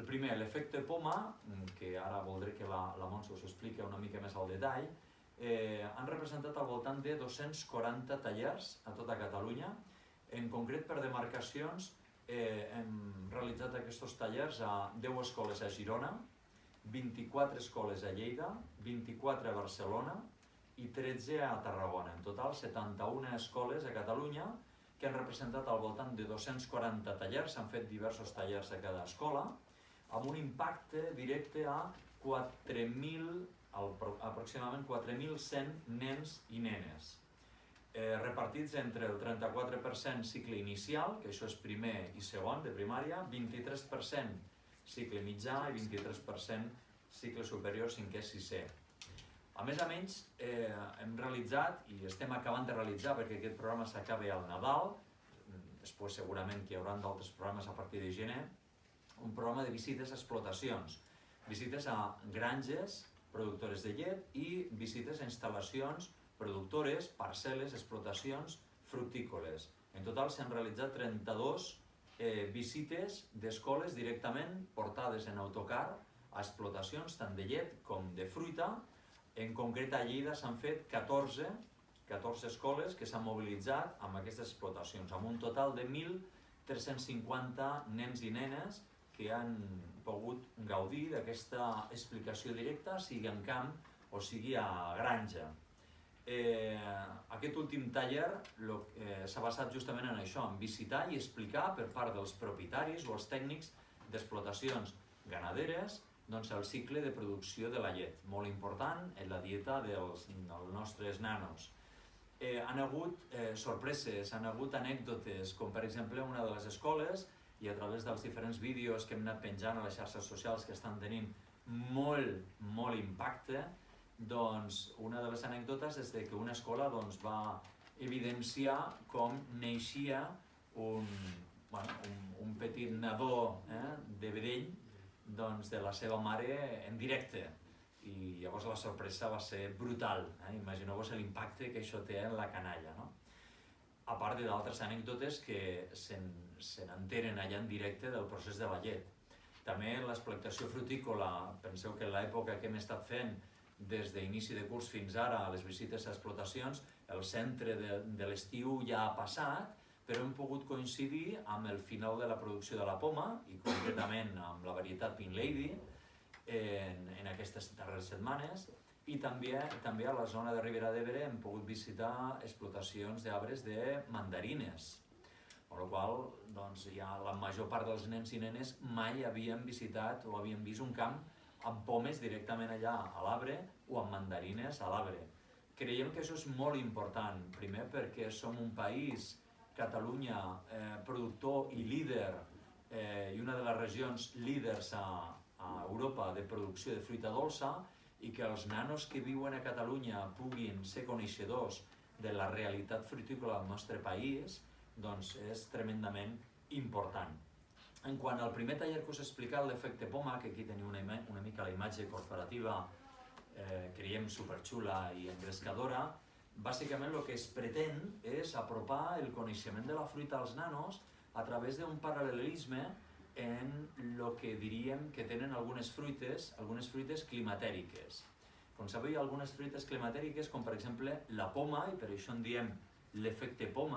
primer, l'efecte poma, que ara voldré que la Montse us expliqui una mica més al detall, han representat al voltant de 240 tallers a tota Catalunya. En concret, per demarcacions, hem realitzat aquests tallers a 10 escoles a Girona, 24 escoles a Lleida, 24 a Barcelona i 13 a Tarragona. En total, 71 escoles a Catalunya que han representat al voltant de 240 tallers, s'han fet diversos tallers a cada escola, amb un impacte directe a aproximadament 4.100 nens i nenes, repartits entre el 34% cicle inicial, que això és primer i segon de primària, 23% cicle mitjà i 23% cicle superior, cinquè i sisè. A més a menys, hem realitzat, i estem acabant de realitzar perquè aquest programa s'acaba al Nadal, després segurament que hi haurà d'altres programes a partir de gener, un programa de visites a explotacions, visites a granges productores de llet i visites a instal·lacions productores, parcel·les, explotacions fructícoles. En total s'han realitzat 32 visites d'escoles directament portades en autocar a explotacions tant de llet com de fruita. En concret a Lleida s'han fet 14 escoles que s'han mobilitzat amb aquestes explotacions, amb un total de 1.350 nens i nenes que han pogut gaudir d'aquesta explicació directa, sigui en camp o sigui a granja. Aquest últim taller s'ha basat justament en això, en visitar i explicar per part dels propietaris o els tècnics d'explotacions ganaderes el cicle de producció de la llet, molt important en la dieta dels nostres nanos. Han hagut sorpreses, han hagut anècdotes, com per exemple una de les escoles, i a través dels diferents vídeos que hem anat penjant a les xarxes socials que estan tenint molt impacte, doncs una de les anècdotes és que una escola va evidenciar com neixia un petit nadó de vedell de la seva mare en directe, i llavors la sorpresa va ser brutal. Imagineu-vos l'impacte que això té en la canalla. A part d'altres anècdotes que se n'entenen allà en directe del procés de la llet. També l'explotació frutícola, penseu que en l'època que hem estat fent des d'inici de curs fins ara a les visites a explotacions, el centre de l'estiu ja ha passat, però hem pogut coincidir amb el final de la producció de la poma, i concretament amb la varietat Pink Lady, en aquestes darreres setmanes, i també a la zona de Ribera d'Ebre hem pogut visitar explotacions d'arbres de mandarines, amb la qual cosa la major part dels nens i nenes mai havien visitat o havien vist un camp amb pomes directament allà a l'arbre o amb mandarines a l'arbre. Creiem que això és molt important, primer perquè som un país, Catalunya, productor i líder, i una de les regions líders a Europa de producció de fruita dolça, i que els nanos que viuen a Catalunya puguin ser coneixedors de la realitat frutícola del nostre país, doncs és tremendament important. En quant al primer taller que us he explicat, l'efecte poma, que aquí teniu una mica la imatge corporativa, creiem superxula i engrescadora, bàsicament el que es pretén és apropar el coneixement de la fruita als nanos a través d'un paral·lelisme en el que diríem que tenen algunes fruites climatèriques. Com sabeu, hi ha algunes fruites climatèriques, com per exemple la poma, i per això en diem l'efecte poma,